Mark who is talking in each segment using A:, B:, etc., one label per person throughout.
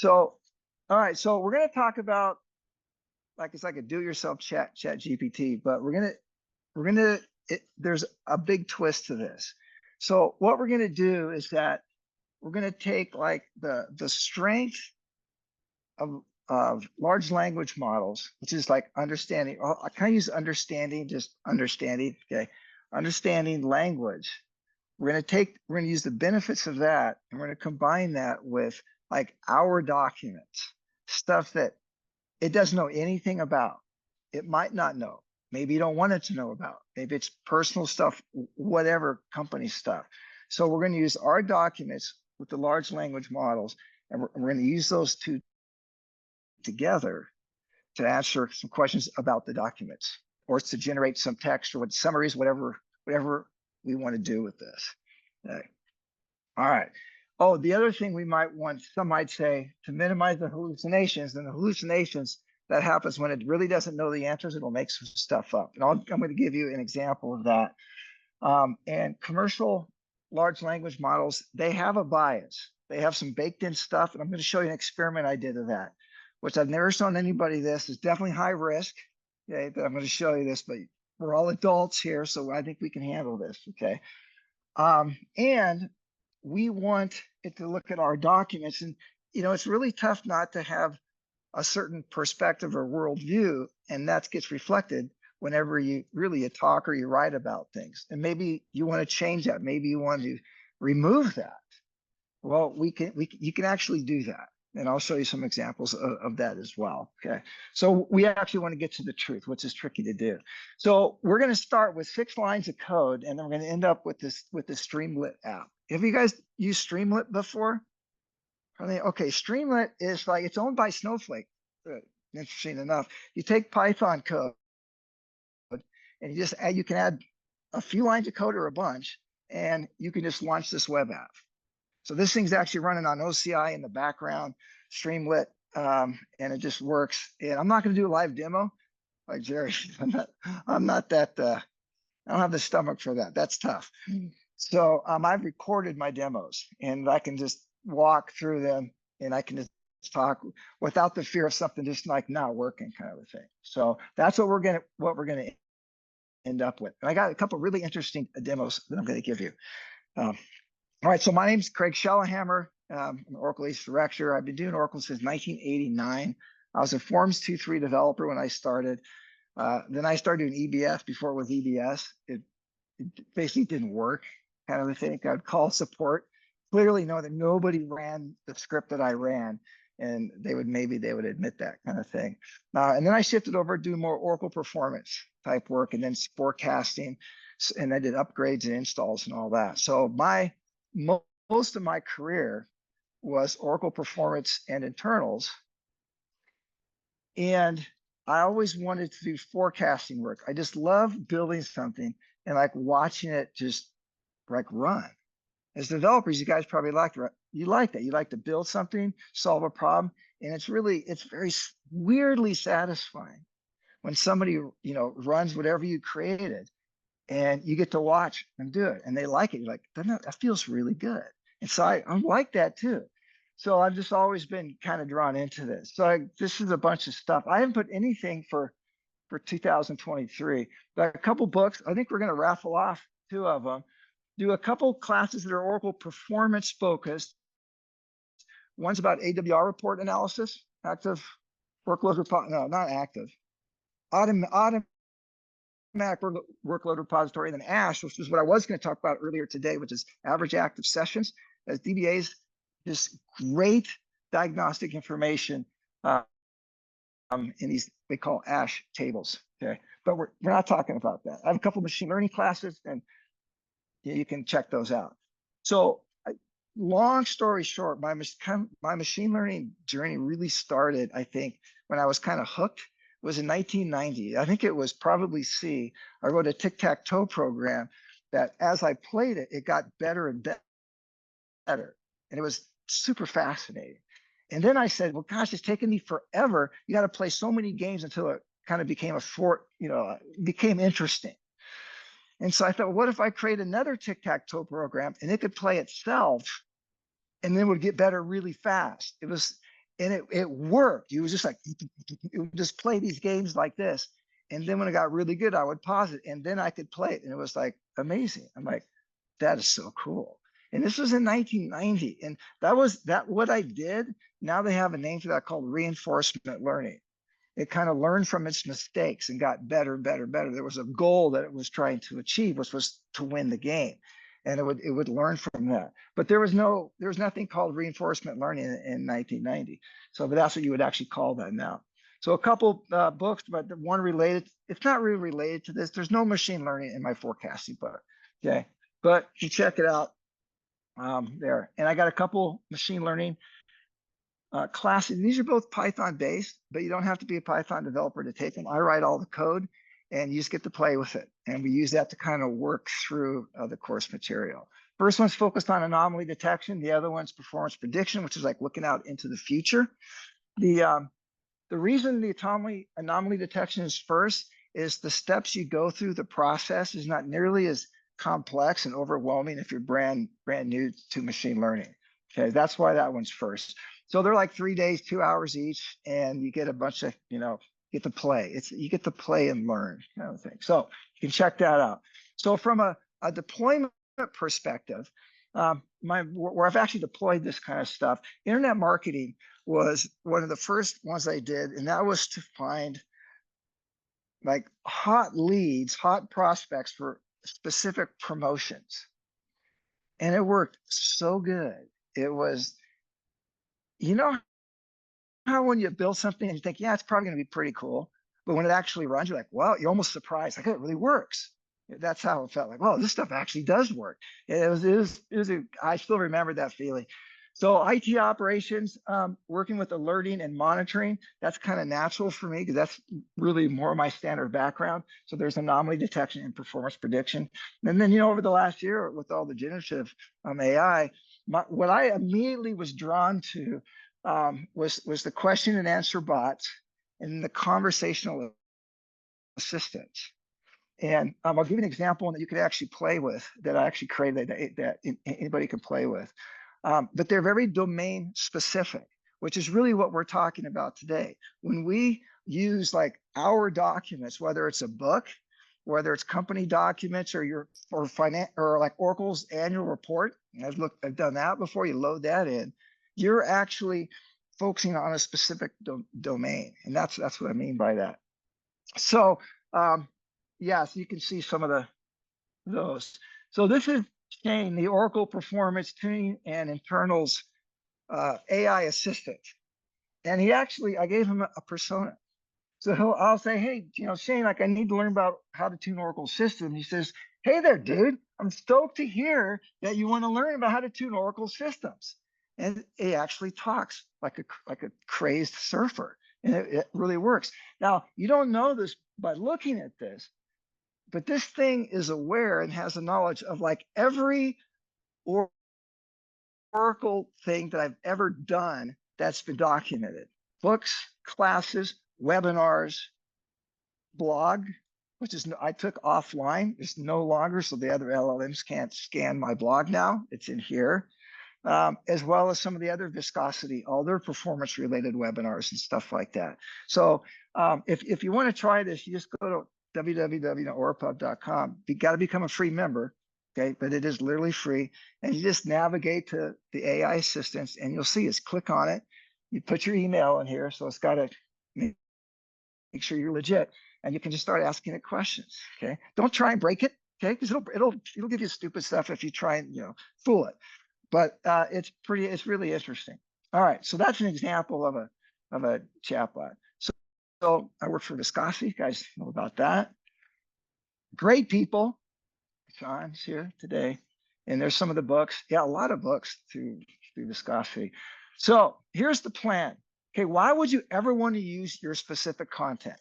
A: So, all right. So we're going to talk about, like, it's like a do-it-yourself chat GPT, but there's a big twist to this. So what we're going to do is that we're going to take like the strength of large language models, which is like understanding. I kind of use understanding, just understanding. Okay, understanding language. We're going to use the benefits of that, and we're going to combine that with like our documents, stuff that it doesn't know anything about. It might not know. Maybe you don't want it to know about. Maybe it's personal stuff, whatever company stuff. So we're going to use our documents with the large language models, and we're going to use those two together to answer some questions about the documents, or to generate some text or what summaries, whatever we want to do with this. Okay. All right. Oh, the other thing we might want, some might say, to minimize the hallucinations, and the hallucinations that happens when it really doesn't know the answers, it'll make some stuff up. And I'm going to give you an example of that. And commercial large language models, they have a bias. They have some baked in stuff. And I'm going to show you an experiment I did of that, which I've never shown anybody this. It's definitely high risk. Okay, but I'm going to show you this, but we're all adults here, so I think we can handle this. Okay. And we want it to look at our documents. And, it's really tough not to have a certain perspective or worldview, and that gets reflected whenever you talk or you write about things. And maybe you want to change that. Maybe you want to remove that. Well, you can actually do that. And I'll show you some examples of that as well. Okay. So we actually want to get to the truth, which is tricky to do. So we're going to start with 6 lines of code, and then we're going to end up with the Streamlit app. Have you guys used Streamlit before? Okay, Streamlit is like, it's owned by Snowflake. Interesting enough, you take Python code and you can add a few lines of code or a bunch, and you can just launch this web app. So this thing's actually running on OCI in the background, Streamlit, and it just works. And I'm not going to do a live demo like Jerry. I'm not that, I don't have the stomach for that. That's tough. So I've recorded my demos, and I can just walk through them, and I can just talk without the fear of something just like not working, kind of a thing. So that's what we're gonna end up with. And I got a couple really interesting demos that I'm going to give you. All right, so my name's Craig Shallahamer. I'm an Oracle Ace Director. I've been doing Oracle since 1989. I was a Forms 2.3 developer when I started. Then I started doing EBS before it was EBS. It basically didn't work, kind of a thing. I'd call support, clearly know that nobody ran the script that I ran, and they would admit that, kind of thing. And then I shifted over to do more Oracle performance type work, and then forecasting, and I did upgrades and installs and all that. So most of my career was Oracle performance and internals, and I always wanted to do forecasting work. I just love building something and like watching it just like run. As developers, you guys probably like that. You like to build something, solve a problem, and it's very weirdly satisfying when somebody runs whatever you created, and you get to watch them do it, and they like it. You're like, that feels really good. And so I'm like that too. So I've just always been kind of drawn into this. So this is a bunch of stuff. I haven't put anything for 2023, but a couple books. I think we're going to raffle off 2 of them. Do a couple classes that are Oracle performance focused. One's about AWR report analysis, active workload repository. No, not active. Automatic workload repository, and then ASH, which is what I was going to talk about earlier today, which is average active sessions. As DBAs, just great diagnostic information in these, they call ASH tables. Okay, but we're not talking about that. I have a couple machine learning classes, and you can check those out. So long story short, my machine learning journey really started, I think, when I was kind of hooked. It was in 1990. I think it was probably C. I wrote a tic-tac-toe program that as I played it, it got better and better. And it was super fascinating. And then I said, well, gosh, it's taken me forever. You got to play so many games until it kind of became became interesting. And so I thought, what if I create another tic-tac-toe program and it could play itself, and then would get better really fast? and it worked. You was just like, it would just play these games like this. And then when it got really good, I would pause it and then I could play it. And it was like amazing. I'm like, that is so cool. And this was in 1990. And that was what I did. Now they have a name for that called reinforcement learning. It kind of learned from its mistakes and got better, better, better. There was a goal that it was trying to achieve, which was to win the game. And it would learn from that. But there was nothing called reinforcement learning in 1990. So, but that's what you would actually call that now. So a couple books, but the one related, it's not really related to this. There's no machine learning in my forecasting book. Okay. But you check it out there. And I got a couple machine learning classes. These are both Python based, but you don't have to be a Python developer to take them. I write all the code and you just get to play with it. And we use that to kind of work through the course material. First one's focused on anomaly detection. The other one's performance prediction, which is like looking out into the future. The reason the anomaly detection is first is the steps you go through the process is not nearly as complex and overwhelming if you're brand new to machine learning. Okay, that's why that one's first. So they're like 3 days, 2 hours each, and you get a bunch of, get to play. You get to play and learn kind of thing. So you can check that out. So from a deployment perspective, where I've actually deployed this kind of stuff, internet marketing was one of the first ones I did, and that was to find like hot leads, hot prospects for specific promotions. And it worked so good. It was, how when you build something and you think, yeah, it's probably going to be pretty cool. But when it actually runs, you're like, well, you're almost surprised. Like, it really works. That's how it felt like, well, this stuff actually does work. I still remember that feeling. So IT operations, working with alerting and monitoring, that's kind of natural for me because that's really more my standard background. So there's anomaly detection and performance prediction. And then, over the last year with all the generative AI, what I immediately was drawn to was the question and answer bots and the conversational assistants. And I'll give you an example that you could actually play with that I actually created that anybody can play with. But they're very domain specific, which is really what we're talking about today. When we use like our documents, whether it's a book, whether it's company documents or like Oracle's annual report, I've done that before. You load that in, you're actually focusing on a specific domain, and that's what I mean by that. So yeah, so you can see some of those. So this is Shane, the Oracle Performance Tuning and Internals AI assistant. And I gave him a persona. So I'll say, hey, Shane, like I need to learn about how to tune Oracle system. He says, hey there, dude, I'm stoked to hear that you want to learn about how to tune Oracle systems. And he actually talks like a crazed surfer. And it really works. Now, you don't know this by looking at this, but this thing is aware and has a knowledge of like every Oracle thing that I've ever done that's been documented. Books, classes, webinars, blog, which is I took offline. It's no longer, so the other LLMs can't scan my blog now. It's in here. As well as some of the other viscosity, all their performance related webinars and stuff like that. So if you want to try this, you just go to www.orapub.com. You got to become a free member, okay? But it is literally free. And you just navigate to the AI assistants and you'll see it's click on it. You put your email in here. So it's got to make sure you're legit. And you can just start asking it questions, okay? Don't try and break it, okay? Because it'll give you stupid stuff if you try and, fool it. But it's really interesting. All right, so that's an example of a chatbot. So I work for Viscosity. You guys know about that. Great people. Sean's here today, and there's some of the books. Yeah, a lot of books through Viscosity. So here's the plan. Okay, why would you ever want to use your specific content?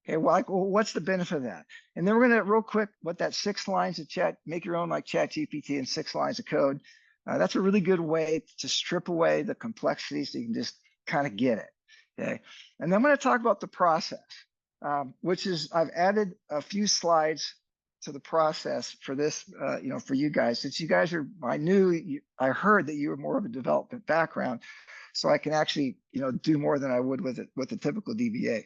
A: Okay, well, what's the benefit of that? And then we're gonna real quick what that 6 lines of chat, make your own like ChatGPT and 6 lines of code. That's a really good way to strip away the complexity so you can just kind of get it, okay? And then I'm going to talk about the process, which is I've added a few slides to the process for this, for you guys. Since you guys are, I heard that you were more of a development background. so I can actually, do more than I would with it with a typical DBA.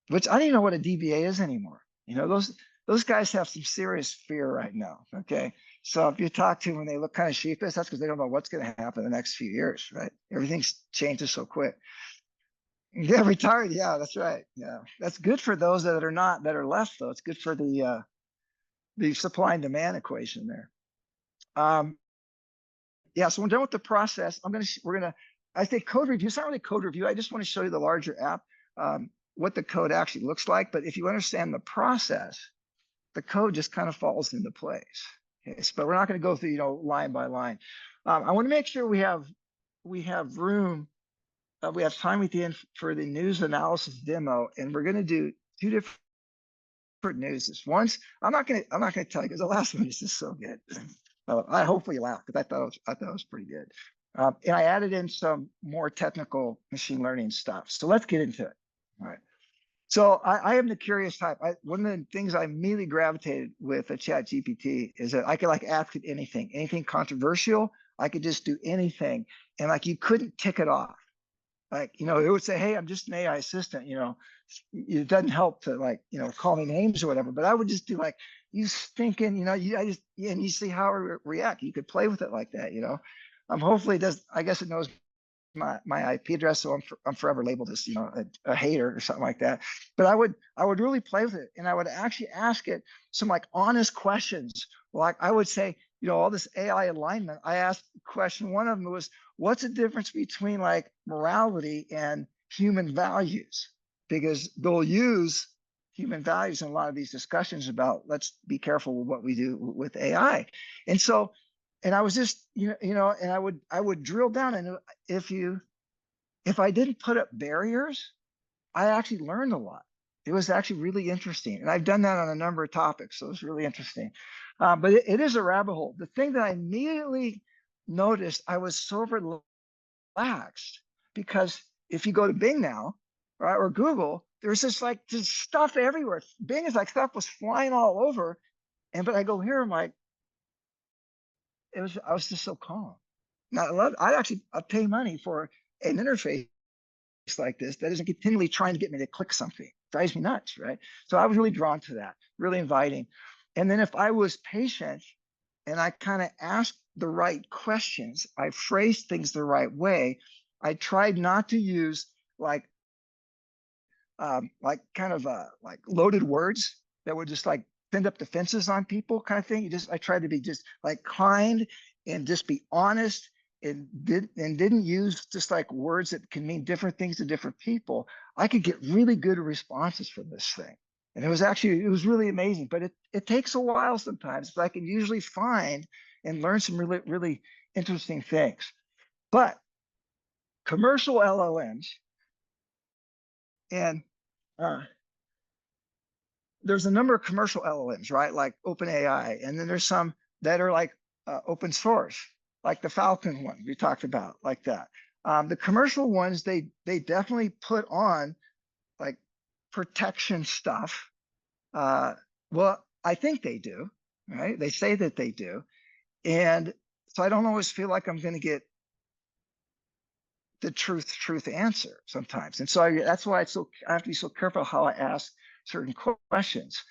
A: Which I don't even know what a DBA is anymore. Those guys have some serious fear right now. Okay. So if you talk to them and they look kind of sheepish, that's because they don't know what's going to happen in the next few years, right? Everything's changes so quick. Yeah, retired. Yeah, that's right. Yeah. That's good for those that are left though. It's good for the supply and demand equation there. Yeah, so we're done with the process. I think code review. It's not really code review. I just want to show you the larger app, what the code actually looks like. But if you understand the process, the code just kind of falls into place. Okay, but we're not going to go through, line by line. I want to make sure we have room. We have time at the end for the news analysis demo, and we're going to do two different news. Once I'm not going to tell you because the last one is just so good. I hopefully you laughed because I thought it was pretty good. And I added in some more technical machine learning stuff. So let's get into it. All right. So I am the curious type. One of the things I immediately gravitated with a ChatGPT is that I could ask it anything controversial. I could just do anything, and you couldn't tick it off. It would say, "Hey, I'm just an AI assistant." It doesn't help to call me names or whatever. But I would just do you stinking, and you see how it react. You could play with it like that. Hopefully it does. I guess it knows my IP address, so I'm forever labeled as a hater or something like that. But I would really play with it, and I would actually ask it some honest questions. I would say, all this AI alignment. I asked question. One of them was, what's the difference between morality and human values? Because they'll use human values in a lot of these discussions about let's be careful with what we do with AI. And I was just, and I would drill down, and if I didn't put up barriers, I actually learned a lot. It was actually really interesting. And I've done that on a number of topics. So it's really interesting. But it is a rabbit hole. The thing that I immediately noticed, I was so relaxed because if you go to Bing now, right, or Google, there's just stuff everywhere. Bing is stuff was flying all over. But I go here, I was just so calm. Now I pay money for an interface like this that isn't continually trying to get me to click something. It drives me nuts, right? So I was really drawn to that, really inviting. And then if I was patient and I kind of asked the right questions, I phrased things the right way. I tried not to use loaded words that would just send up defenses on people kind of thing. I tried to be just kind and just be honest and didn't use just words that can mean different things to different people. I could get really good responses from this thing. And it was really amazing, but it takes a while sometimes. But I can usually find and learn some really, really interesting things. But commercial LLMs, and there's a number of commercial LLMs, right? Like OpenAI, and then there's some that are open source, like the Falcon one we talked about, like that. The commercial ones, they definitely put on protection stuff. Well, I think they do, right? They say that they do. And so I don't always feel like I'm going to get the truth answer sometimes. And so that's why I have to be so careful how I ask certain questions.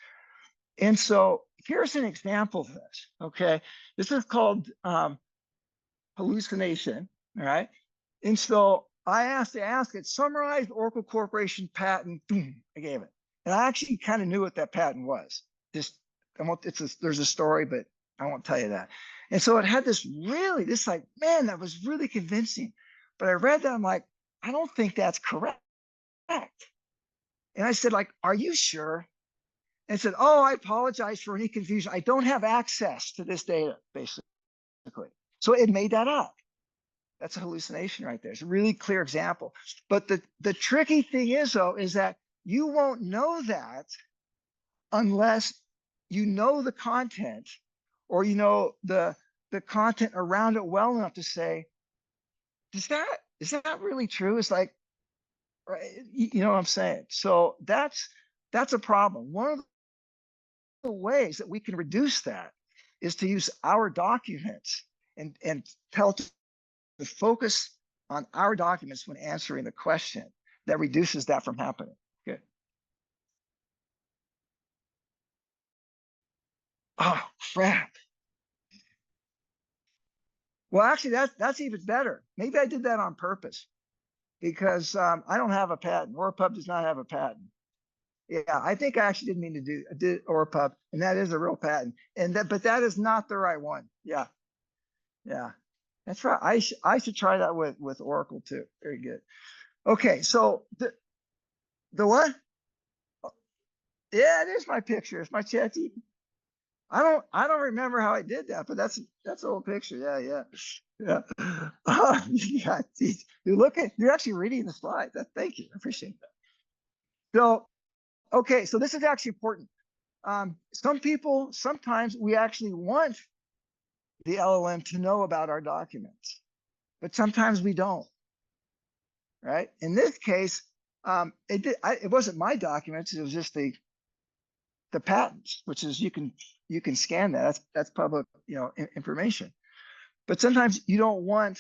A: And so here's an example of this, okay? This is called hallucination, all right? And so I asked it, summarize Oracle Corporation patent, boom, I gave it. And I actually kind of knew what that patent was. There's a story, but I won't tell you that. And so it had man, that was really convincing. But I read that, I'm like, I don't think that's correct. And I said, are you sure? And it said, oh, I apologize for any confusion. I don't have access to this data, basically. So it made that up. That's a hallucination right there. It's a really clear example. But the tricky thing is, though, is that you won't know that unless you know the content, or you know the content around it well enough to say, is that really true? It's right, you know what I'm saying? So that's a problem. One of the ways that we can reduce that is to use our documents and tell it to focus on our documents when answering the question. That reduces that from happening. Good. Oh, crap. Well, actually, that's even better. Maybe I did that on purpose because I don't have a patent. OraPub does not have a patent. Yeah, I think I actually didn't mean to did OraPub, and that is a real patent. But that is not the right one. Yeah, yeah, that's right. I should try that with Oracle too. Very good. Okay, so the what? Yeah, it is my picture. It's my chat. I don't remember how I did that, but that's an old picture. Yeah, yeah, yeah. Yeah, you're actually reading the slide. Thank you. I appreciate that. So, okay, so this is actually important. Some people, sometimes we actually want the LLM to know about our documents, but sometimes we don't, right? In this case, it wasn't my documents. It was just the patents, which is you can scan that. That's public, information. But sometimes you don't want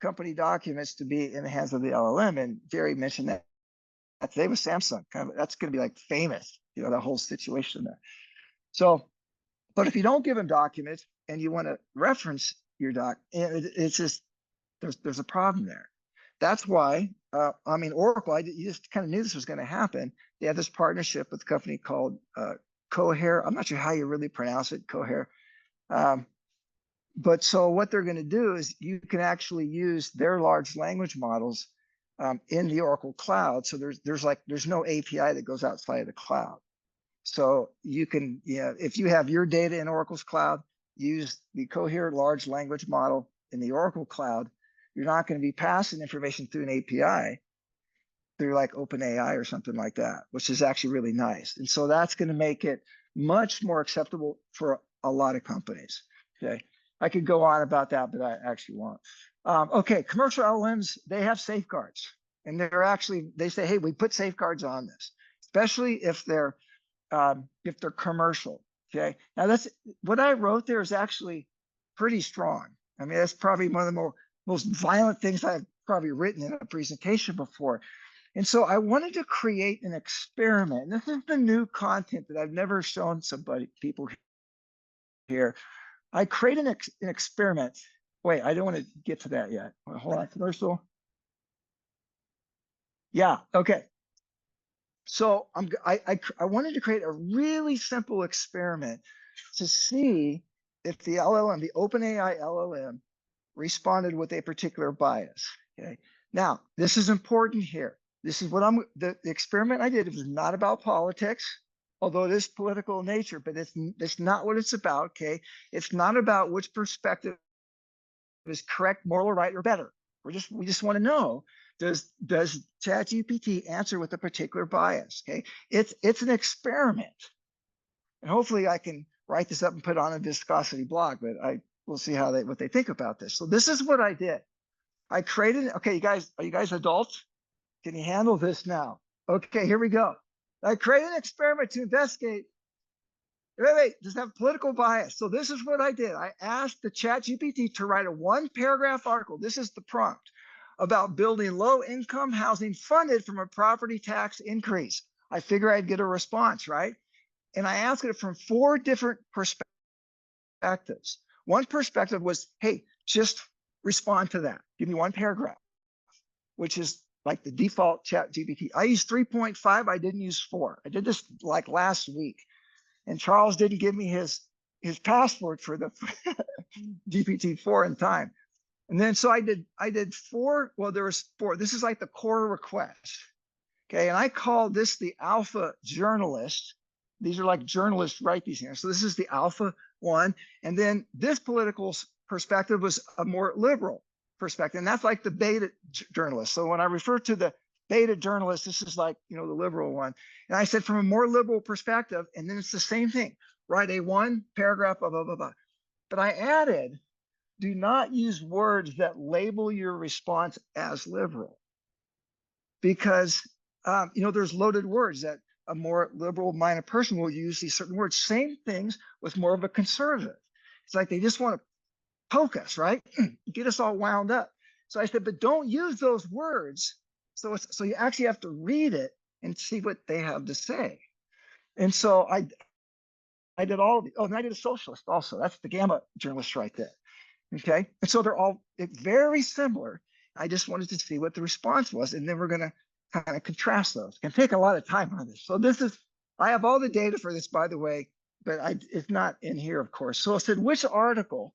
A: company documents to be in the hands of the LLM. And Jerry mentioned that today with Samsung. That's going to be like famous, the whole situation there. So, but if you don't give them documents and you want to reference your doc, it's just there's a problem there. That's why Oracle. You just kind of knew this was going to happen. They have this partnership with a company called Cohere. I'm not sure how you really pronounce it, Cohere. But so what they're going to do is you can actually use their large language models in the Oracle cloud. So there's no API that goes outside of the cloud. So you can, if you have your data in Oracle's cloud, use the Cohere large language model in the Oracle cloud. You're not going to be passing information through an API through like OpenAI or something like that, which is actually really nice. And so that's going to make it much more acceptable for a lot of companies. Okay. I could go on about that, but I actually won't. Okay. Commercial LLMs, they have safeguards, and they say, hey, we put safeguards on this, especially if they're commercial. Okay. Now that's what I wrote there is actually pretty strong. I mean, that's probably one of the most violent things I've probably written in a presentation before. And so I wanted to create an experiment. This is the new content that I've never shown people here. I created an experiment. Wait, I don't want to get to that yet. Hold on, commercial. Yeah, okay. So I wanted to create a really simple experiment to see if the LLM, the OpenAI LLM, responded with a particular bias. Okay. Now, this is important here. This is what the experiment I did. It was not about politics, although it is political in nature, but it's not what it's about. Okay. It's not about which perspective is correct, moral, right, or better. We just want to know, does ChatGPT answer with a particular bias? Okay. It's an experiment. And hopefully I can write this up and put it on a viscosity blog, but we'll see what they think about this. So this is what I did. I created, okay, are you guys adults? Can you handle this now? Okay, here we go. I created an experiment to investigate. Wait, does it have political bias? So this is what I did. I asked the ChatGPT to write a 1-paragraph article. This is the prompt about building low-income housing funded from a property tax increase. I figure I'd get a response, right? And I asked it from 4 different perspectives. One perspective was, hey, just respond to that. Give me 1 paragraph, which is like the default ChatGPT. I used 3.5. I didn't use 4. I did this like last week. And Charles didn't give me his password for the GPT-4 in time. And then so I did 4. Well, there was 4. This is like the core request. Okay. And I called this the alpha journalist. These are like journalists write these here. So this is the alpha one. And then this political perspective was a more liberal perspective. And that's like the beta journalist. So when I refer to the beta journalist, this is like, the liberal one. And I said from a more liberal perspective, and then it's the same thing, write a 1 paragraph, blah, blah, blah, blah. But I added, do not use words that label your response as liberal. Because, there's loaded words that a more liberal-minded person will use these certain words. Same things with more of a conservative. It's like they just want to poke us, right? Get us all wound up. So I said, but don't use those words. So you actually have to read it and see what they have to say. And so I did all the, oh, and I did a socialist also. That's the Gamma journalist right there. Okay. And so they're all very similar. I just wanted to see what the response was. And then we're going to kind of contrast those. It can take a lot of time on this. So I have all the data for this, by the way, but it's not in here, of course. So I said, which article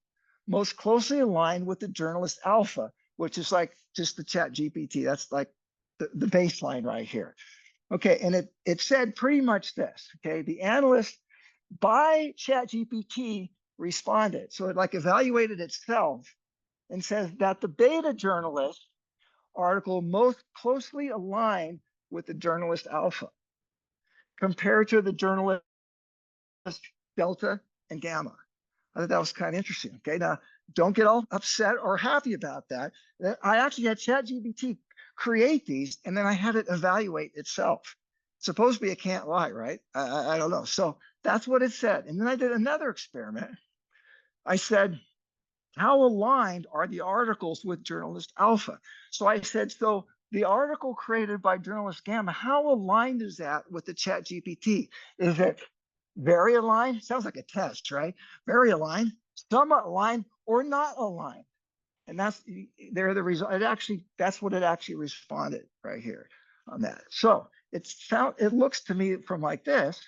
A: most closely aligned with the journalist alpha, which is like just the ChatGPT. That's like the baseline right here. Okay. And it said pretty much this. Okay. The analyst by ChatGPT responded. So it like evaluated itself and says that the beta journalist article most closely aligned with the journalist alpha compared to the journalist delta and gamma. I thought that was kind of interesting. Okay, now don't get all upset or happy about that. I actually had ChatGPT create these and then I had it evaluate itself. It's supposed to be a can't lie, right? I don't know. So that's what it said. And then I did another experiment. I said, how aligned are the articles with journalist alpha? So I said, so the article created by journalist gamma, how aligned is that with the ChatGPT? Is it very aligned? Sounds like a test, right? Very aligned, somewhat aligned, or not aligned. And that's there the result. That's what it actually responded right here on that. So it looks to me from like this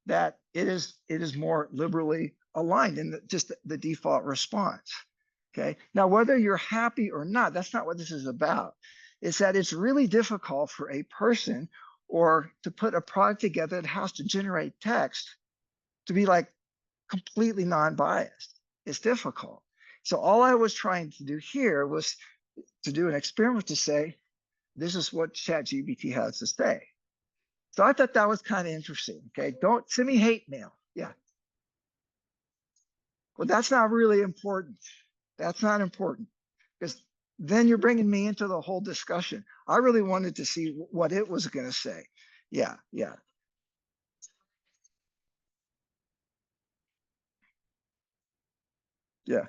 A: that it is more liberally aligned in just the default response. Okay. Now, whether you're happy or not, that's not what this is about. It's that it's really difficult for a person or to put a product together that has to generate text to be like completely non-biased. It's difficult. So all I was trying to do here was to do an experiment to say, this is what ChatGPT has to say. So I thought that was kind of interesting. Okay, don't send me hate mail. Yeah. Well, that's not really important. That's not important because then you're bringing me into the whole discussion. I really wanted to see what it was going to say. Yeah, yeah, yeah.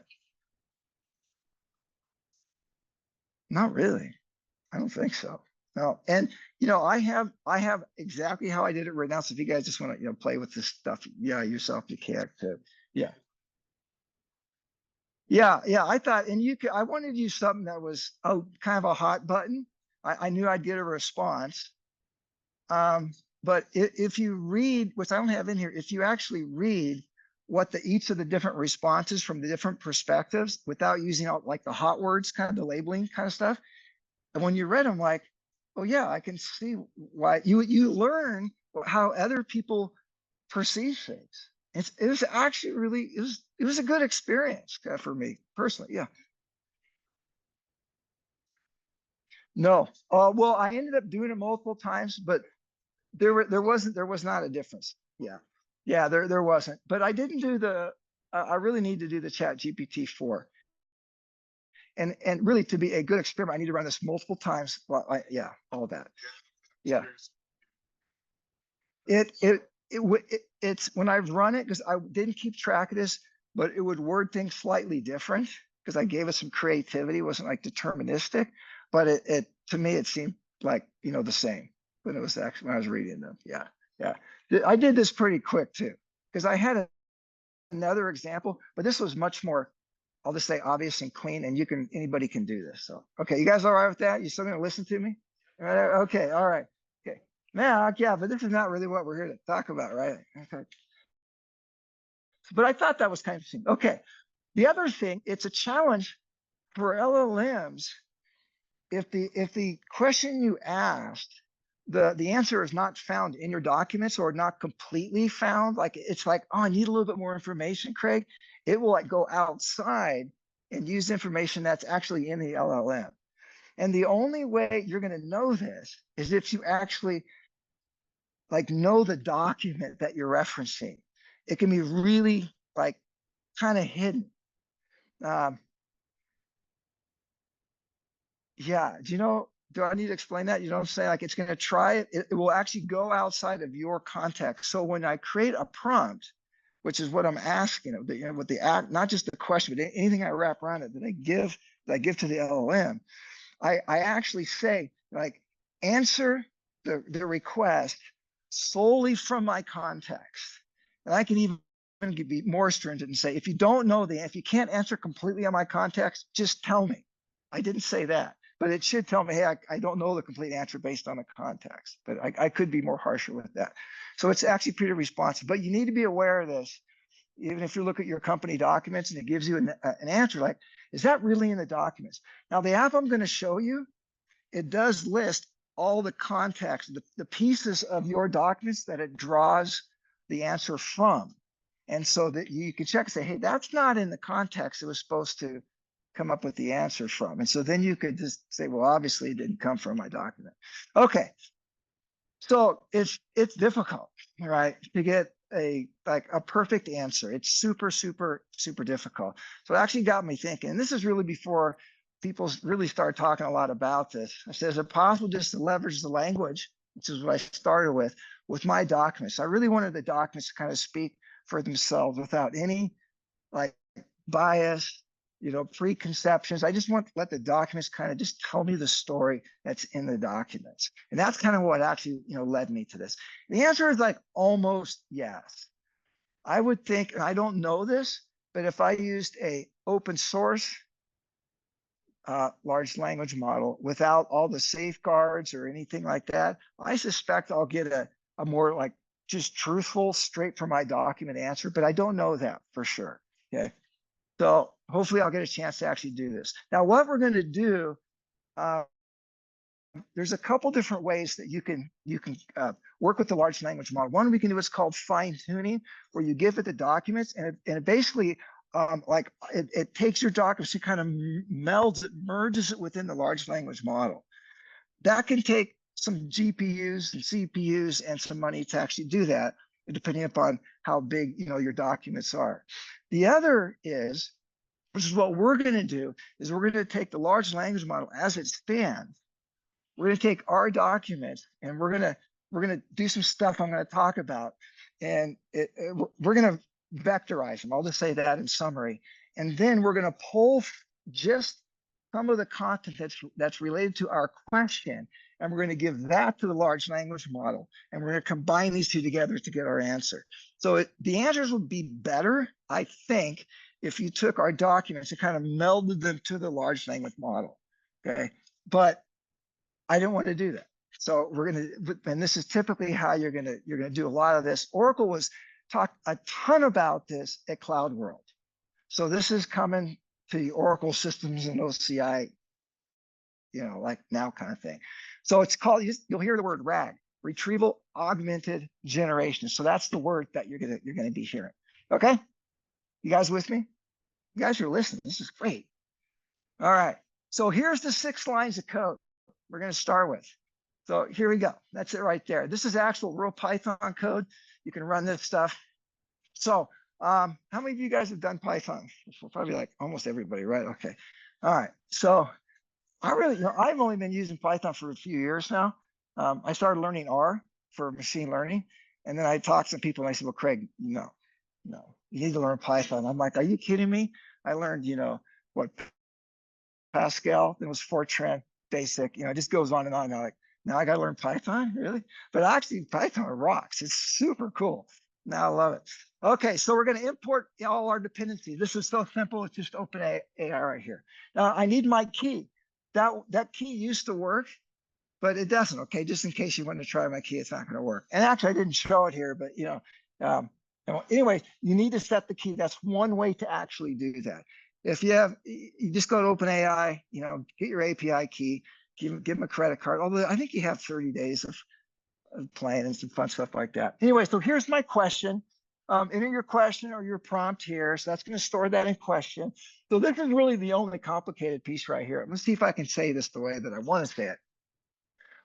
A: Not really. I don't think so. No. And I have exactly how I did it right now. So if you guys just want to, play with this stuff, yeah, yourself, you can too. Yeah. Yeah, yeah. I thought, and I wanted to use something that was kind of a hot button. I knew I'd get a response. But if you read, which I don't have in here, if you actually read what each of the different responses from the different perspectives without using all like the hot words, kind of the labeling kind of stuff, and when you read them, like, oh yeah, I can see why you learn how other people perceive things. It was actually really it was a good experience for me personally. Yeah. No. Well, I ended up doing it multiple times, but there was not a difference. Yeah. Yeah, there wasn't. But I didn't do I really need to do the Chat GPT 4. And really to be a good experiment, I need to run this multiple times. Well, yeah, all of that. Yeah. It's when I've run it, because I didn't keep track of this, but it would word things slightly different because I gave it some creativity. It wasn't like deterministic, but it to me it seemed like the same when it was actually when I was reading them. Yeah, yeah. I did this pretty quick too because I had another example, but this was much more, I'll just say, obvious and clean, and anybody can do this. So okay, you guys all right with that? You still gonna listen to me? All right, okay, all right. Okay. Now, yeah, but this is not really what we're here to talk about, right? Okay. But I thought that was kind of interesting. Okay. The other thing, it's a challenge for LLMs if the question you asked, the answer is not found in your documents or not completely found, like it's like, oh, I need a little bit more information, Craig. It will like go outside and use information that's actually in the LLM. And the only way you're going to know this is if you actually like know the document that you're referencing. It can be really like kind of hidden. Um, yeah, do I need to explain that? You know what I'm saying? Like it's going to try it. It will actually go outside of your context. So when I create a prompt, which is what I'm asking, with the act, not just the question, but anything I wrap around it, that I give that I give to the LLM, I actually say, like, answer the request solely from my context. And I can even be more stringent and say, if you don't know if you can't answer completely on my context, just tell me. I didn't say that, but it should tell me, hey, I don't know the complete answer based on the context, but I could be more harsher with that. So it's actually pretty responsive, but you need to be aware of this. Even if you look at your company documents and it gives you an answer, like, is that really in the documents? Now, the app I'm going to show you, it does list all the context, the pieces of your documents that it draws the answer from. And so that you can check and say, hey, that's not in the context it was supposed to come up with the answer from. And so then you could just say, well, obviously it didn't come from my document. Okay. So it's difficult, right, to get a perfect answer. It's super, super, super difficult. So it actually got me thinking, and this is really before people really start talking a lot about this. I said, is it possible just to leverage the language, which is what I started with my documents? I really wanted the documents to kind of speak for themselves without any like bias, preconceptions. I just want to let the documents kind of just tell me the story that's in the documents. And that's kind of what actually, led me to this. The answer is like almost yes. I would think, and I don't know this, but if I used a open source large language model without all the safeguards or anything like that, I suspect I'll get a more like just truthful, straight from my document answer, but I don't know that for sure. Okay. So hopefully I'll get a chance to actually do this. Now, what we're going to do, there's a couple different ways that you can work with the large language model. One we can do is called fine tuning, where you give it the documents and it basically it takes your documents and kind of melds it, merges it within the large language model. That can take some GPUs and CPUs and some money to actually do that, depending upon how big your documents are. The other is, which is what we're going to do, is we're going to take the large language model as it stands. We're going to take our documents and we're going to do some stuff I'm going to talk about, and we're going to vectorize them. I'll just say that in summary, and then we're going to pull just some of the content that's related to our question, and we're going to give that to the large language model, and we're going to combine these two together to get our answer. So the answers would be better, I think, if you took our documents and kind of melded them to the large language model. Okay, but I didn't want to do that. So we're going to, and this is typically how you're going to do a lot of this. Oracle was talked a ton about this at Cloud World. So this is coming to the Oracle systems and OCI, like now kind of thing. So it's called, you'll hear the word RAG, retrieval augmented generation. So that's the word that you're going to be hearing. Okay. You guys with me? You guys are listening. This is great. All right. So here's the 6 lines of code we're going to start with. So here we go. That's it right there. This is actual real Python code. You can run this stuff. So how many of you guys have done Python? Probably like almost everybody, right? Okay. All right. So I've only been using Python for a few years now. I started learning R for machine learning. And then I talked to some people and I said, well, Craig, no, you need to learn Python. I'm like, are you kidding me? I learned, what, Pascal, then was Fortran, basic, it just goes on and on. Now, now I got to learn Python, really? But actually, Python rocks. It's super cool. Now I love it. Okay, so we're going to import all our dependencies. This is so simple. It's just open AI right here. Now I need my key. That key used to work, but it doesn't. Okay, just in case you want to try my key, it's not going to work. And actually, I didn't show it here, but anyway, you need to set the key. That's one way to actually do that. If you just go to OpenAI, get your API key, give them a credit card. Although I think you have 30 days of playing and some fun stuff like that. Anyway, so here's my question. Enter your question or your prompt here. So that's going to store that in question. So this is really the only complicated piece right here. Let's see if I can say this the way that I want to say it.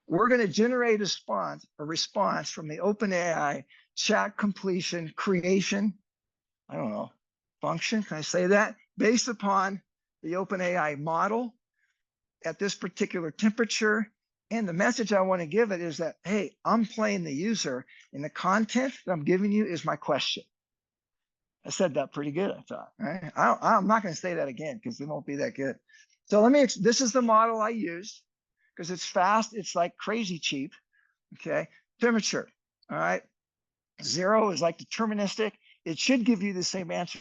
A: We're going to generate a response from the OpenAI chat completion creation, I don't know, function. Can I say that? Based upon the OpenAI model at this particular temperature. And the message I want to give it is that, hey, I'm playing the user, and the content that I'm giving you is my question. I said that pretty good, I thought. Right? I'm not going to say that again because it won't be that good. So this is the model I used because it's fast. It's like crazy cheap. Okay. Temperature. All right. 0 is like deterministic. It should give you the same answer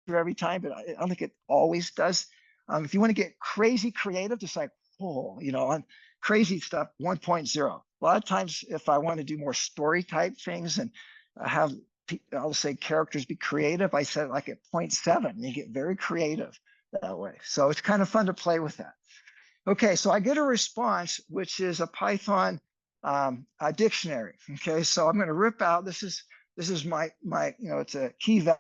A: every time, but I don't think it always does. If you want to get crazy creative, just like, on crazy stuff, 1.0. A lot of times, if I want to do more story type things and have, I'll say characters be creative, I set it like at 0.7. And you get very creative that way. So it's kind of fun to play with that. Okay, so I get a response, which is a Python a dictionary. Okay, so I'm going to rip out. This is my it's a key value.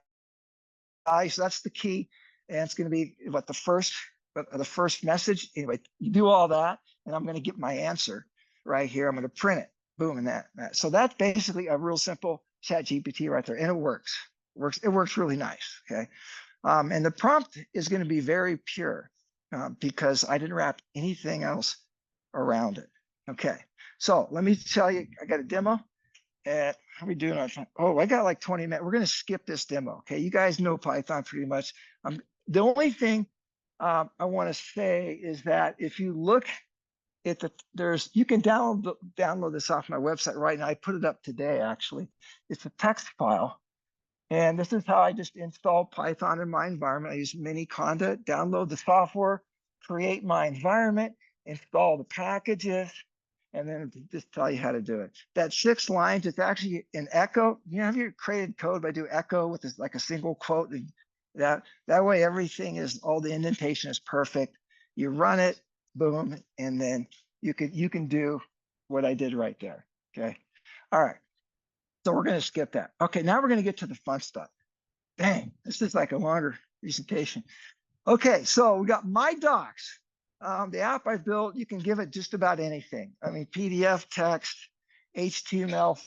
A: So that's the key, and it's going to be what the first message. Anyway, you do all that, and I'm going to get my answer right here. I'm going to print it. Boom, and that. So that's basically a real simple ChatGPT right there, and it works. It works really nice. Okay, and the prompt is going to be very pure because I didn't wrap anything else around it. Okay, so let me tell you, I got a demo. How are we doing on time? Oh, I got like 20 minutes. We're going to skip this demo. Okay, you guys know Python pretty much. The only thing I want to say is that if you look at you can download this off my website right now. I put it up today, actually. It's a text file. And this is how I just install Python in my environment. I use Miniconda, download the software, create my environment, install the packages, and then just tell you how to do it. That 6 lines, it's actually an echo. Have you created code by do echo with this, like a single quote? That way everything is, all the indentation is perfect. You run it, boom, and then you can do what I did right there. Okay. All right. So we're going to skip that. Okay, now we're going to get to the fun stuff. Dang, this is like a longer presentation. Okay, so we got My Docs. The app I built, you can give it just about anything. I mean, PDF, text, HTML,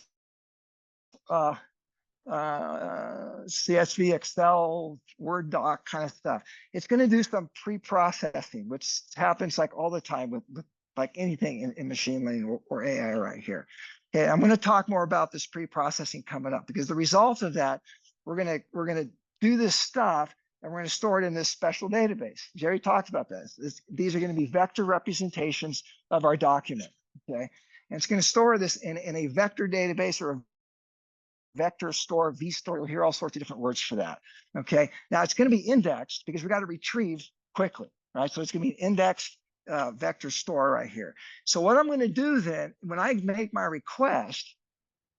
A: CSV, Excel, Word doc kind of stuff. It's going to do some pre-processing, which happens like all the time with like anything in machine learning or AI right here. Okay, I'm going to talk more about this pre-processing coming up because the result of that, we're going to do this stuff and we're going to store it in this special database. Jerry talked about this. These are going to be vector representations of our document. Okay, and it's going to store this in a vector database or a vector store, vStore. You'll hear all sorts of different words for that. Okay, now it's going to be indexed because we got to retrieve quickly, right? So it's going to be an indexed vector store right here. So what I'm going to do then, when I make my request,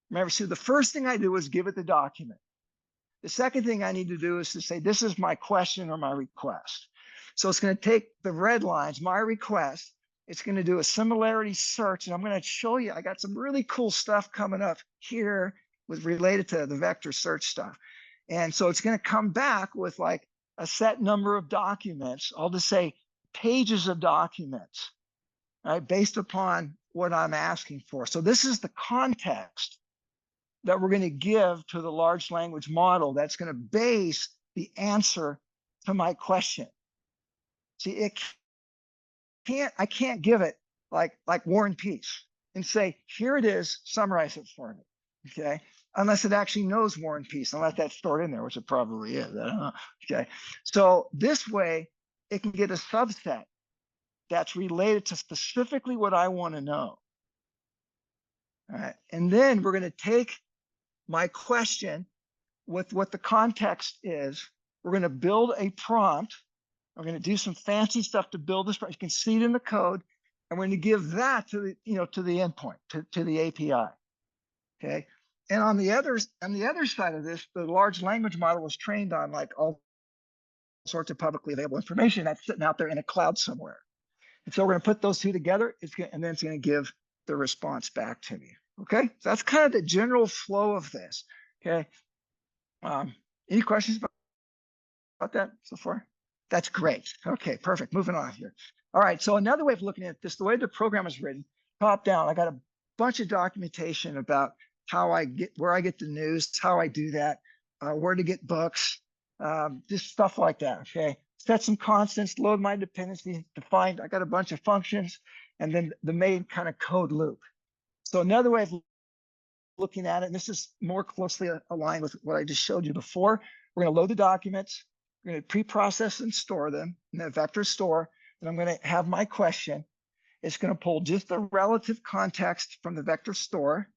A: remember, so the first thing I do is give it the document. The second thing I need to do is to say, this is my question or my request. So it's going to take the red lines, my request. It's going to do a similarity search. And I'm going to show you, I got some really cool stuff coming up here with related to the vector search stuff. And so it's going to come back with like a set number of documents. I'll just say pages of documents, right, based upon what I'm asking for. So this is the context that we're going to give to the large language model that's going to base the answer to my question. See, I can't give it like War and Peace and say, here it is, summarize it for me. Okay, unless it actually knows War and Peace, unless that's stored in there, which it probably is. I don't know. Okay, so this way it can get a subset that's related to specifically what I want to know. All right, and then we're going to take my question with what the context is. We're going to build a prompt. We're going to do some fancy stuff to build this prompt. You can see it in the code, and we're going to give that to the to the endpoint, to the API. Okay, and on the other side of this, the large language model was trained on like all sorts of publicly available information that's sitting out there in a cloud somewhere. And so we're going to put those two together, and then it's going to give the response back to me. Okay, so that's kind of the general flow of this. Okay, any questions about that so far? That's great. Okay, perfect. Moving on here. All right, so another way of looking at this, the way the program is written, top down, I got a bunch of documentation about where I get the news, how I do that, where to get books, just stuff like that. Okay, set some constants, load my dependencies, defined. I got a bunch of functions, and then the main kind of code loop. So another way of looking at it, and this is more closely aligned with what I just showed you before, we're going to load the documents. We're going to pre-process and store them in the vector store. And I'm going to have my question. It's going to pull just the relative context from the vector store.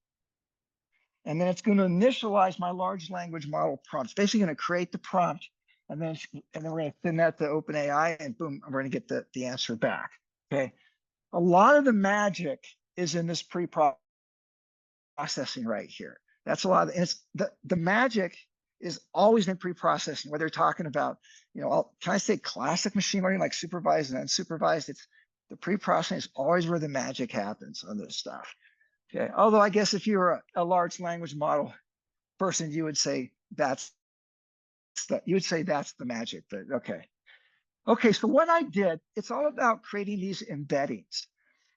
A: And then it's going to initialize my large language model prompt. It's basically going to create the prompt. And then we're going to send that to OpenAI, and boom, we're going to get the answer back. Okay. A lot of the magic is in this pre-processing right here. That's a lot of, and it's the magic is always in pre-processing, whether you're talking about, can I say classic machine learning, like supervised and unsupervised? It's the pre-processing is always where the magic happens on this stuff. Okay. Although I guess if you're a large language model person, you would say that's the magic, but okay. Okay, so what I did, it's all about creating these embeddings,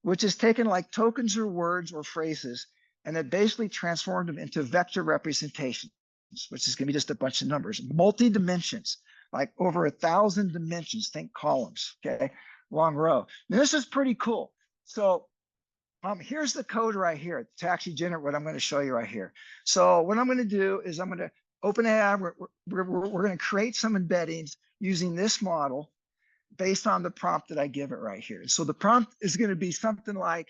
A: which is taking like tokens or words or phrases, and it basically transformed them into vector representations, which is going to be just a bunch of numbers, multi-dimensions, like over 1,000 dimensions, think columns, okay, long row. Now, this is pretty cool. So here's the code right here to actually generate what I'm going to show you right here. So what I'm going to do is I'm going to open AI. We're going to create some embeddings using this model based on the prompt that I give it right here. So the prompt is going to be something like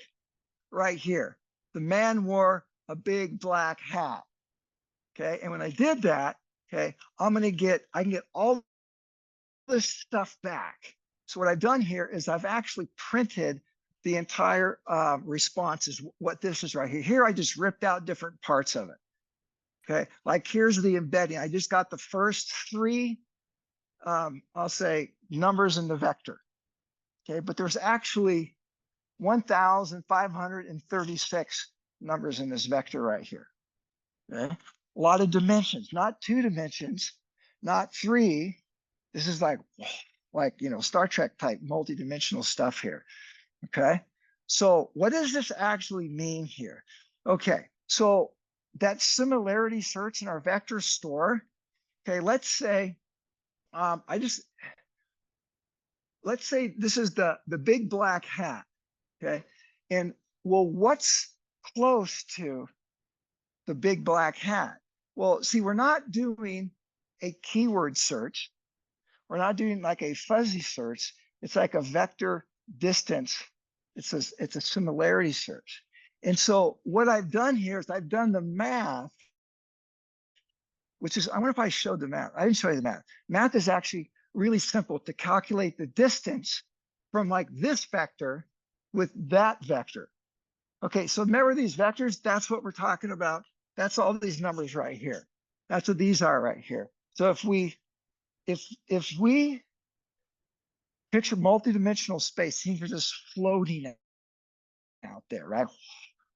A: right here. The man wore a big black hat. Okay. And when I did that, okay, I can get all this stuff back. So what I've done here is I've actually printed the entire response is what this is right here. Here, I just ripped out different parts of it. Okay. Like here's the embedding. I just got the first three, I'll say numbers in the vector. Okay. But there's actually 1,536 numbers in this vector right here. Okay. A lot of dimensions, not 2 dimensions, not 3. This is like Star Trek type multi-dimensional stuff here. Okay. So what does this actually mean here? Okay. So that similarity search in our vector store. Okay. Let's say, let's say this is the big black hat. Okay. And well, what's close to the big black hat? Well, see, we're not doing a keyword search. We're not doing like a fuzzy search. It's like a vector distance. It's a similarity search. And so what I've done here is I've done the math, which is, I wonder if I showed the math. I didn't show you the math. Math is actually really simple to calculate the distance from like this vector with that vector. Okay, so remember these vectors? That's what we're talking about. That's all these numbers right here. That's what these are right here. So if we picture multidimensional space, things are just floating out there, right?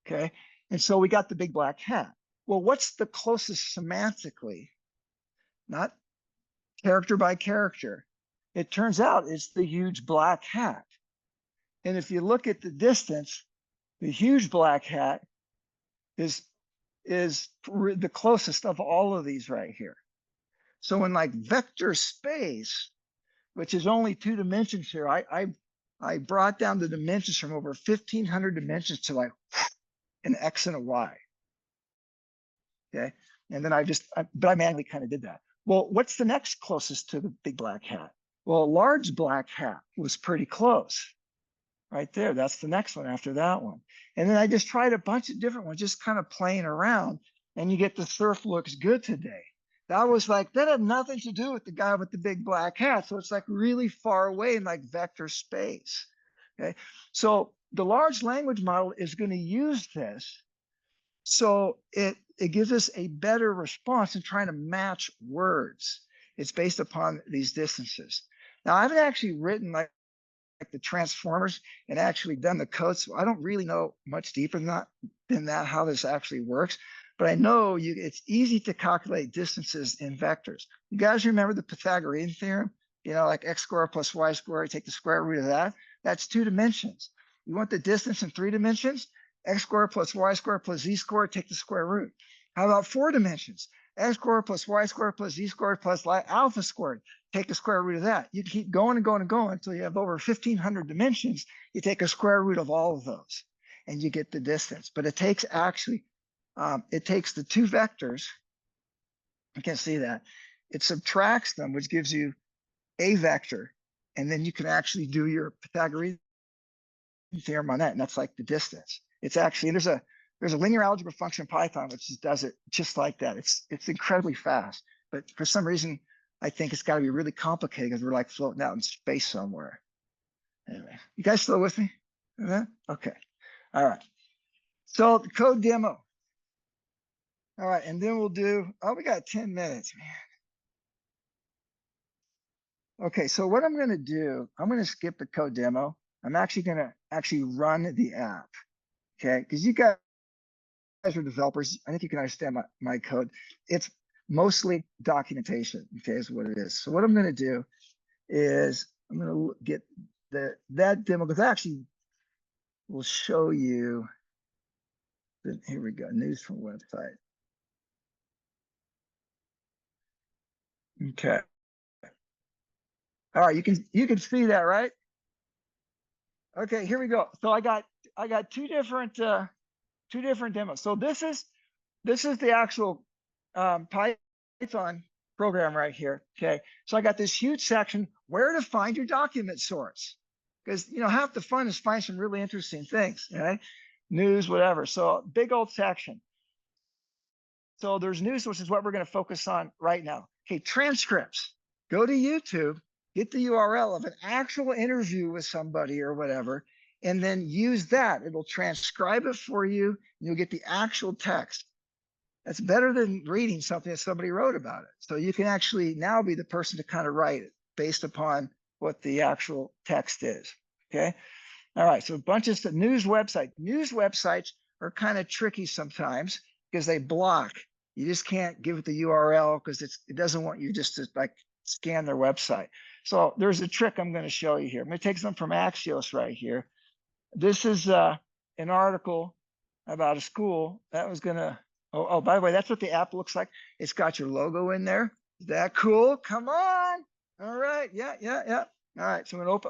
A: Okay, and so we got the big black hat. Well, what's the closest semantically? Not character by character. It turns out it's the huge black hat. And if you look at the distance, the huge black hat is the closest of all of these right here. So in like vector space, which is only 2 dimensions here, I brought down the dimensions from over 1,500 dimensions to like an X and a Y. Okay. And then I manually kind of did that. Well, what's the next closest to the big black hat? Well, a large black hat was pretty close. Right there. That's the next one after that one. And then I just tried a bunch of different ones, just kind of playing around, and you get the surf looks good today. That had nothing to do with the guy with the big black hat. So it's like really far away in like vector space. Okay. So the large language model is going to use this. So it gives us a better response in trying to match words. It's based upon these distances. Now, I haven't actually written like the transformers and actually done the code. So I don't really know much deeper than that how this actually works. But I know it's easy to calculate distances in vectors. You guys remember the Pythagorean theorem? Like x squared plus y squared, take the square root of that. That's 2 dimensions. You want the distance in 3 dimensions? X squared plus y squared plus z squared, take the square root. How about 4 dimensions? X squared plus y squared plus z squared plus alpha squared. Take the square root of that. You keep going and going and going until you have over 1,500 dimensions. You take a square root of all of those and you get the distance. But it takes it takes the 2 vectors. You can see that. It subtracts them, which gives you a vector, and then you can actually do your Pythagorean theorem on that, and that's like the distance. It's actually, there's a linear algebra function in Python which does it just like that. It's incredibly fast, but for some reason I think it's got to be really complicated because we're like floating out in space somewhere. Anyway, you guys still with me? Okay. All right. So the code demo. All right, and then we'll do, oh, we got 10 minutes, man. Okay, so what I'm gonna do, I'm gonna skip the code demo. I'm actually gonna run the app, okay? Because you guys are developers. I think you can understand my code. It's mostly documentation, okay, is what it is. So what I'm gonna do is I'm gonna get that demo, because I actually will show you, here we go, news from website. Okay. All right, you can see that, right? Okay, here we go. So I got two different demos. So this is the actual Python program right here. Okay, so I got this huge section where to find your document source, because half the fun is find some really interesting things, right? News, whatever. So big old section. So there's news, which is what we're going to focus on right now. Okay, transcripts. Go to YouTube, get the URL of an actual interview with somebody or whatever, and then use that. It'll transcribe it for you, and you'll get the actual text. That's better than reading something that somebody wrote about it. So you can actually now be the person to kind of write it based upon what the actual text is. Okay. All right. So a bunch of news websites. News websites are kind of tricky sometimes because they block. You just can't give it the URL because it doesn't want you just to like scan their website. So there's a trick I'm going to show you here. I'm going to take some from Axios right here. This is an article about a school that was going to, oh, by the way, that's what the app looks like. It's got your logo in there. Is that cool? Come on. All right. Yeah. All right. So I'm going to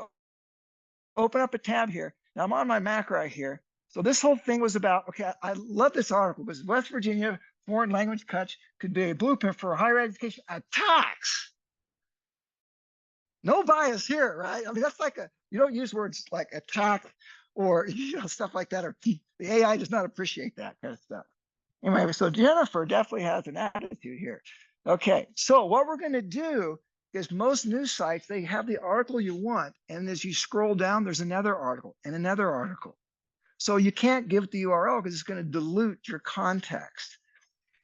A: open up a tab here. Now I'm on my Mac right here. So this whole thing was about, okay, I love this article because West Virginia foreign language cuts could be a blueprint for higher education attacks. No bias here, right? I mean, that's like you don't use words like attack or stuff like that, or the AI does not appreciate that kind of stuff. Anyway, so Jennifer definitely has an attitude here. Okay, so what we're going to do is most news sites, they have the article you want, and as you scroll down, there's another article and another article. So you can't give it the URL because it's going to dilute your context.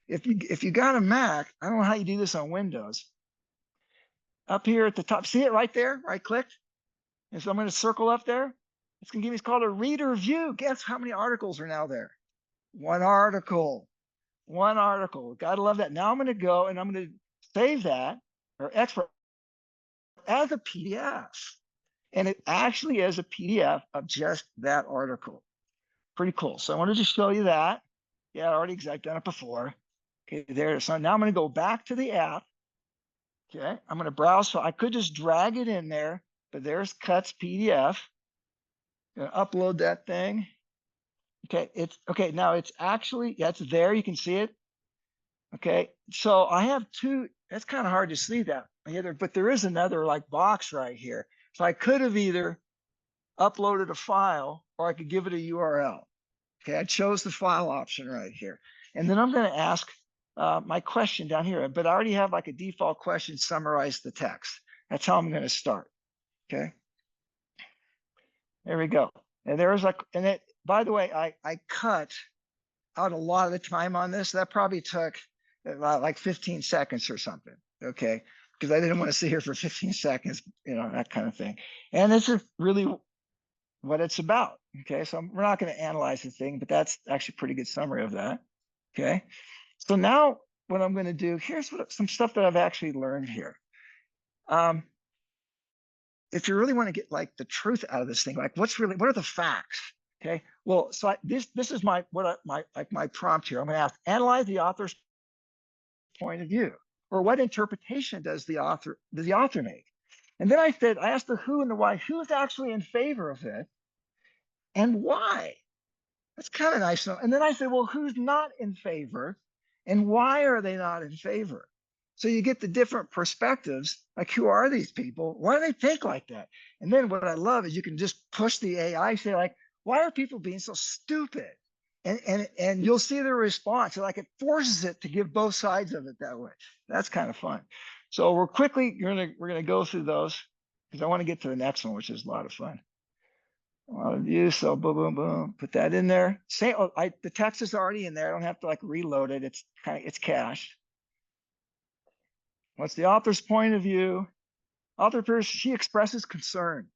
A: If you got a Mac, I don't know how you do this on Windows. Up here at the top, see it right there, right clicked? And so I'm going to circle up there. It's going to give me, it's called a reader view. Guess how many articles are now there? One article. Gotta love that. Now I'm going to go and I'm going to save that or export as a PDF. And it actually is a PDF of just that article. Pretty cool. So I wanted to show you that. Yeah, I've done it before. Okay, there. So now I'm going to go back to the app. Okay, I'm going to browse. So I could just drag it in there, but there's Cuts PDF. Gonna upload that thing. Okay, it's okay. Now it's actually, yeah, it's there. You can see it. Okay, so I have two. It's kind of hard to see that either, but there is another like box right here. So I could have either uploaded a file or I could give it a URL. Okay, I chose the file option right here. And then I'm going to ask my question down here, but I already have like a default question, summarize the text. That's how I'm going to start. Okay, there we go. And there's like, and it, by the way, I cut out a lot of the time on this. That probably took like 15 seconds or something. Okay, because I didn't want to sit here for 15 seconds, that kind of thing. And this is really what it's about. Okay, so we're not going to analyze the thing, but that's actually a pretty good summary of that. Okay, so now what I'm going to do, here's some stuff that I've actually learned here. If you really want to get like the truth out of this thing, like what are the facts? Okay, well, so this is my prompt here. I'm going to ask, analyze the author's point of view, or what interpretation does the author make? And then I asked the who and the why. Who's actually in favor of it, and why? That's kind of nice. And then I said, well, who's not in favor, and why are they not in favor? So you get the different perspectives, like who are these people? Why do they think like that? And then what I love is you can just push the AI, say like, why are people being so stupid? And you'll see the response. Like it forces it to give both sides of it that way. That's kind of fun. So we're gonna go through those because I want to get to the next one, which is a lot of fun. A lot of views. So boom, boom, boom. Put that in there. Say, the text is already in there. I don't have to like reload it. It's cached. What's the author's point of view? Author appears, she expresses concern.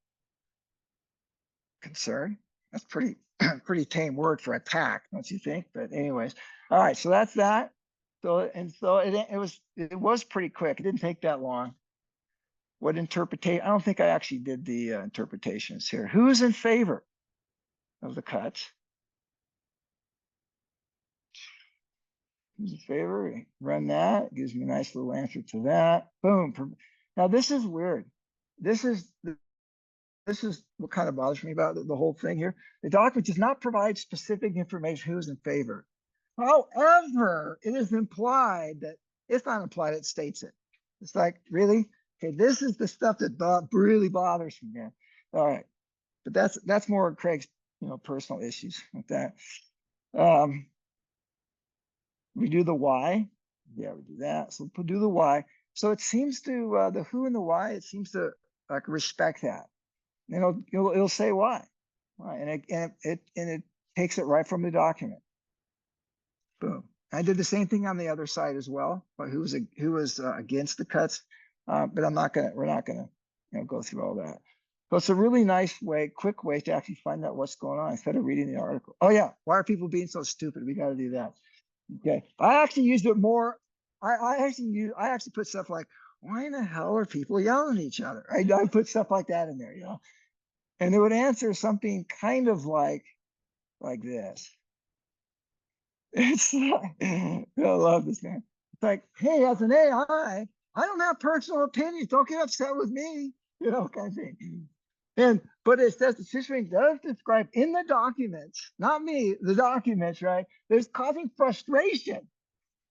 A: Concern? That's pretty pretty tame word for attack, don't you think? But anyways, all right. So that's that. So it was pretty quick. It didn't take that long. What interpretation? I don't think I actually did the interpretations here. Who's in favor of the cuts? Who's in favor? Run that. Gives me a nice little answer to that. Boom. Now this is weird. This is what kind of bothers me about the whole thing here. The document does not provide specific information who's in favor. However, it is implied that it's not implied, it states it. It's like, really? Okay, this is the stuff that really bothers me, man. All right. But that's more Craig's personal issues with that. We do the why. Yeah, we do that. So we'll do the why. So it seems to the who and the why, it seems to like respect that. It'll say why, and it takes it right from the document. Boom. I did the same thing on the other side as well, but who was against the cuts, but we're not gonna go through all that. So it's a really nice way, quick way to actually find out what's going on instead of reading the article. Oh yeah, why are people being so stupid? We got to do that. Okay, I actually used it more. I actually put stuff like, why in the hell are people yelling at each other? I put stuff like that in there, and it would answer something kind of like this. It's like, I love this, man. It's like, hey, as an AI, I don't have personal opinions. Don't get upset with me, kind of thing. But it says the situation does describe in the documents, not me, the documents, right? There's causing frustration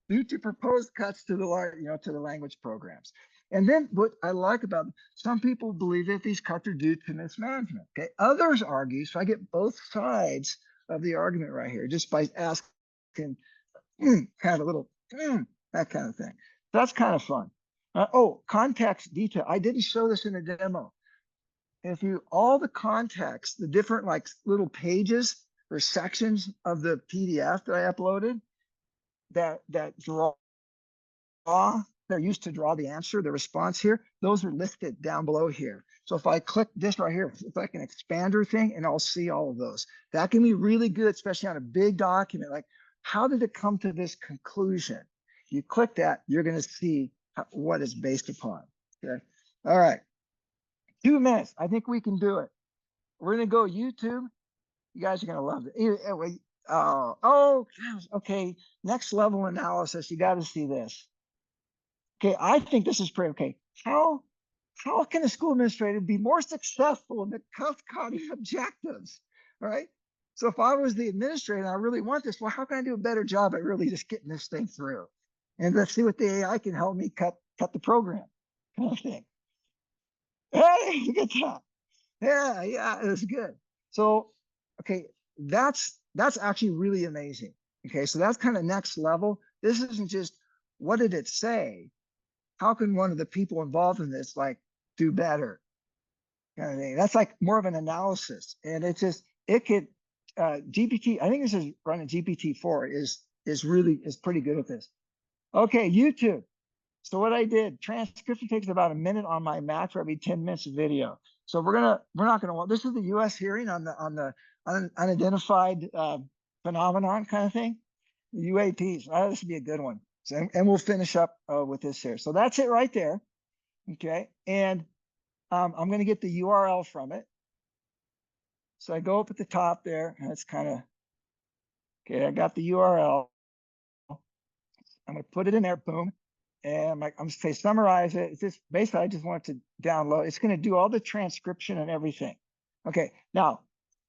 A: due to proposed cuts to the language programs. And then what I like about them, some people believe that these cuts are due to mismanagement. Okay, others argue, so I get both sides of the argument right here, just by asking kind of a little that kind of thing. That's kind of fun. Context detail. I didn't show this in the demo. If all the context, the different like little pages or sections of the PDF that I uploaded that they're used to draw the answer, the response here, those are listed down below here. So if I click this right here, it's like an expander thing, and I'll see all of those. That can be really good, especially on a big document. Like, how did it come to this conclusion? You click that, you're going to see what it's based upon. Okay. All right. 2 minutes. I think we can do it. We're going to go YouTube. You guys are going to love it. Okay. Next level analysis. You got to see this. Okay, I think this is pretty okay. How can a school administrator be more successful in the cost-cutting objectives? All right. So if I was the administrator and I really want this, well, how can I do a better job at really just getting this thing through? And let's see what the AI can help me cut the program, kind of thing. Hey, look at that. Yeah, it was good. So, okay, that's actually really amazing. Okay, so that's kind of next level. This isn't just what did it say? How can one of the people involved in this like do better? Kind of thing. That's like more of an analysis, and it could GPT. I think this is running GPT-4 is pretty good at this. Okay, YouTube. So what I did, transcription takes about a minute on my Mac for every 10 minutes of video. So we're not gonna. This is the U.S. hearing on the unidentified phenomenon kind of thing, the UAPs. This would be a good one. So, and we'll finish up with this here. So that's it right there. Okay, and I'm going to get the URL from it. So I go up at the top there. And it's kind of okay. I got the URL. I'm going to put it in there. Boom. And I'm going to say summarize it. It's just basically I just want it to download. It's going to do all the transcription and everything. Okay. Now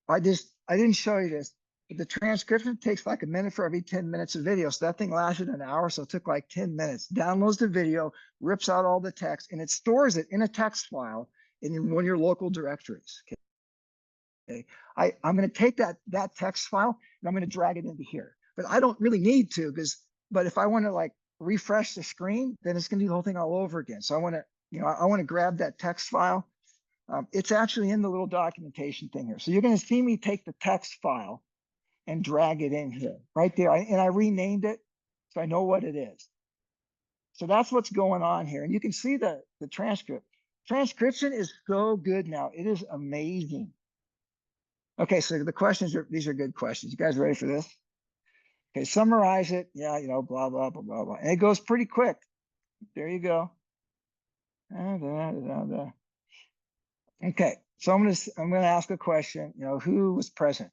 A: I didn't show you this. But the transcription takes like a minute for every 10 minutes of video. So that thing lasted an hour. So it took like 10 minutes. Downloads the video, rips out all the text, and it stores it in a text file in one of your local directories. Okay. I'm going to take that text file and I'm going to drag it into here. But I don't really need to but if I want to like refresh the screen, then it's going to do the whole thing all over again. So I want to grab that text file. It's actually in the little documentation thing here. So you're going to see me take the text file and drag it in here right there. And I renamed it so I know what it is. So that's what's going on here. And you can see the transcript. Transcription is so good now. It is amazing. Okay, so the questions these are good questions. You guys ready for this? Okay, summarize it. Yeah, blah, blah, blah, blah, blah. And it goes pretty quick. There you go. Okay, so I'm gonna ask a question. Who was present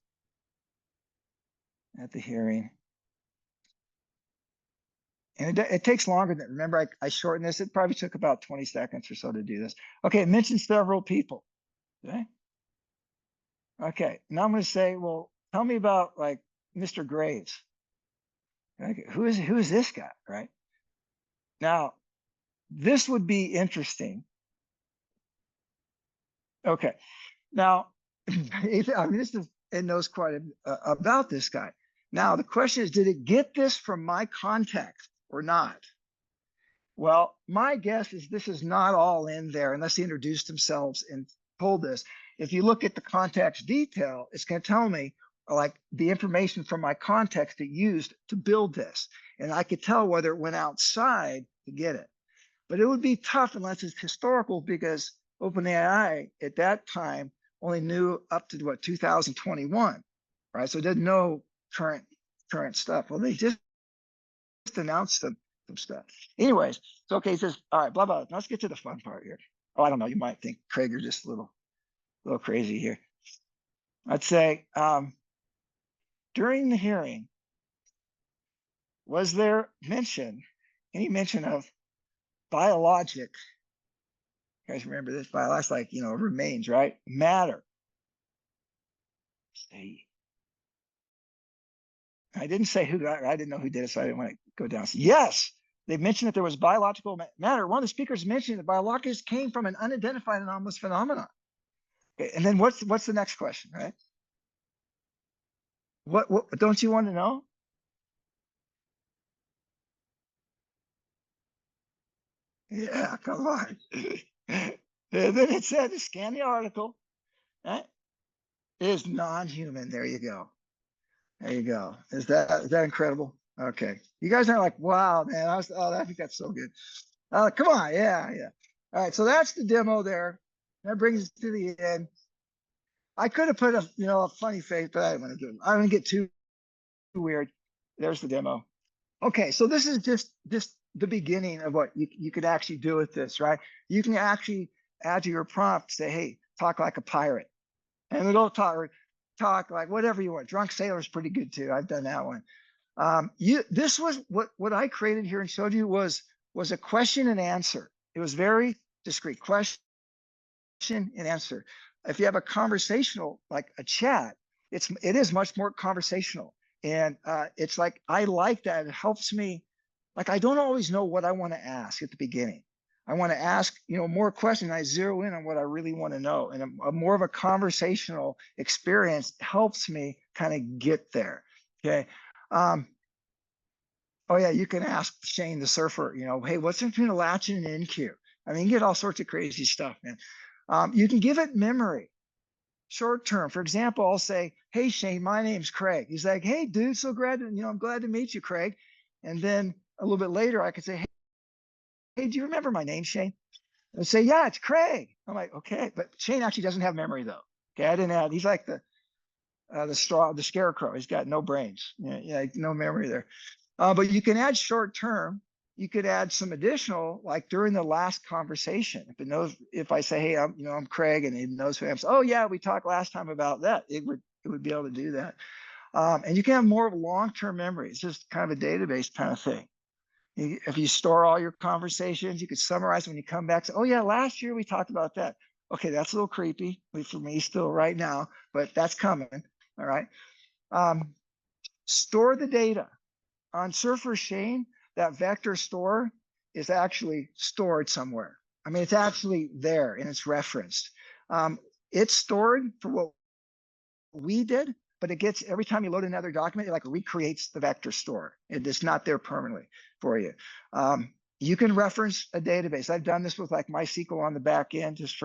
A: at the hearing? And it takes longer than, remember, I shortened this. It probably took about 20 seconds or so to do this. Okay, it mentioned several people. Okay. Okay, now I'm going to say, well, tell me about like Mr. Graves. Okay, who is this guy, right? Now, this would be interesting. Okay, now, I mean, it knows quite about this guy. Now, the question is, did it get this from my context or not? Well, my guess is this is not all in there unless he introduced themselves and told this. If you look at the context detail, it's going to tell me like the information from my context it used to build this. And I could tell whether it went outside to get it. But it would be tough unless it's historical because OpenAI at that time only knew up to 2021, right? So it didn't know current stuff. Well, they just announced some stuff. Anyways, so okay, he says, all right, blah, blah. Let's get to the fun part here. Oh, I don't know. You might think, Craig, you're just a little crazy here. I'd say, during the hearing, was there any mention of biologic, you guys remember this, biologic, like, remains, right? Matter. See. I didn't say who, I didn't know who did it, so I didn't want to go down. Yes, they mentioned that there was biological matter. One of the speakers mentioned that biologics came from an unidentified anomalous phenomenon. Okay, and then what's the next question, right? What don't you want to know? Yeah, come on. And then it said to scan the article, right? It is non-human. There you go. There you go. Is that incredible? Okay. You guys aren't like, wow, man. I think that's so good. Come on. Yeah. All right. So that's the demo there. That brings us to the end. I could have put a funny face, but I didn't want to do it. I don't get too weird. There's the demo. Okay. So this is just the beginning of what you could actually do with this, right? You can actually add to your prompt, say, hey, talk like a pirate. And it'll talk like whatever you want. Drunk sailor is pretty good too. I've done that one. This was what I created here and showed you was a question and answer. It was very discrete, question and answer. If you have a conversational, like a chat, it is much more conversational. And it's like, I like that. It helps me. Like, I don't always know what I want to ask at the beginning. I want to ask, more questions. I zero in on what I really want to know. And a more of a conversational experience helps me kind of get there. Okay. Oh yeah, you can ask Shane the surfer, hey, what's between a latch and an NQ? I mean, you get all sorts of crazy stuff, man. You can give it memory, short term. For example, I'll say, hey, Shane, my name's Craig. He's like, hey, dude, so glad to, I'm glad to meet you, Craig. And then a little bit later, I could say, hey, do you remember my name, Shane? And say, yeah, it's Craig. I'm like, okay, but Shane actually doesn't have memory though. Okay, I didn't add. He's like the scarecrow. He's got no brains. Yeah, no memory there. But you can add short term. You could add some additional, like during the last conversation. If it knows, if I say, hey, I'm Craig, and it knows who I am. So, oh yeah, we talked last time about that. It would be able to do that. And you can have more of a long-term memory. It's just kind of a database kind of thing. If you store all your conversations, you could summarize when you come back. Say, oh yeah, last year we talked about that. Okay, that's a little creepy for me still right now, but that's coming. All right. Store the data. On Surfer Shane, that vector store is actually stored somewhere. I mean, it's actually there and it's referenced. It's stored for what we did, but it gets, every time you load another document, it like recreates the vector store. It's not there permanently for you. You can reference a database. I've done this with like MySQL on the back end, just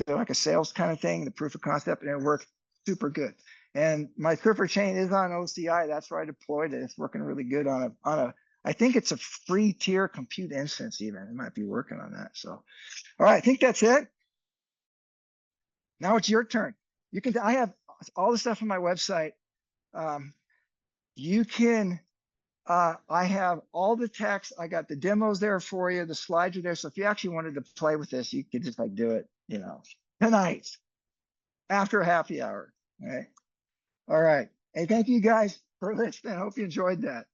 A: like a sales kind of thing, the proof of concept, and it worked super good. And my Surfer chain is on OCI. That's where I deployed it. It's working really good on a, I think it's a free tier compute instance even. It might be working on that. So, all right, I think that's it. Now it's your turn. You can, I have all the stuff on my website. You can, I have all the text. I got the demos there for you. The slides are there. So if you actually wanted to play with this, you could just like do it, you know, tonight after a happy hour. All right. All right. Hey, thank you guys for listening. I hope you enjoyed that.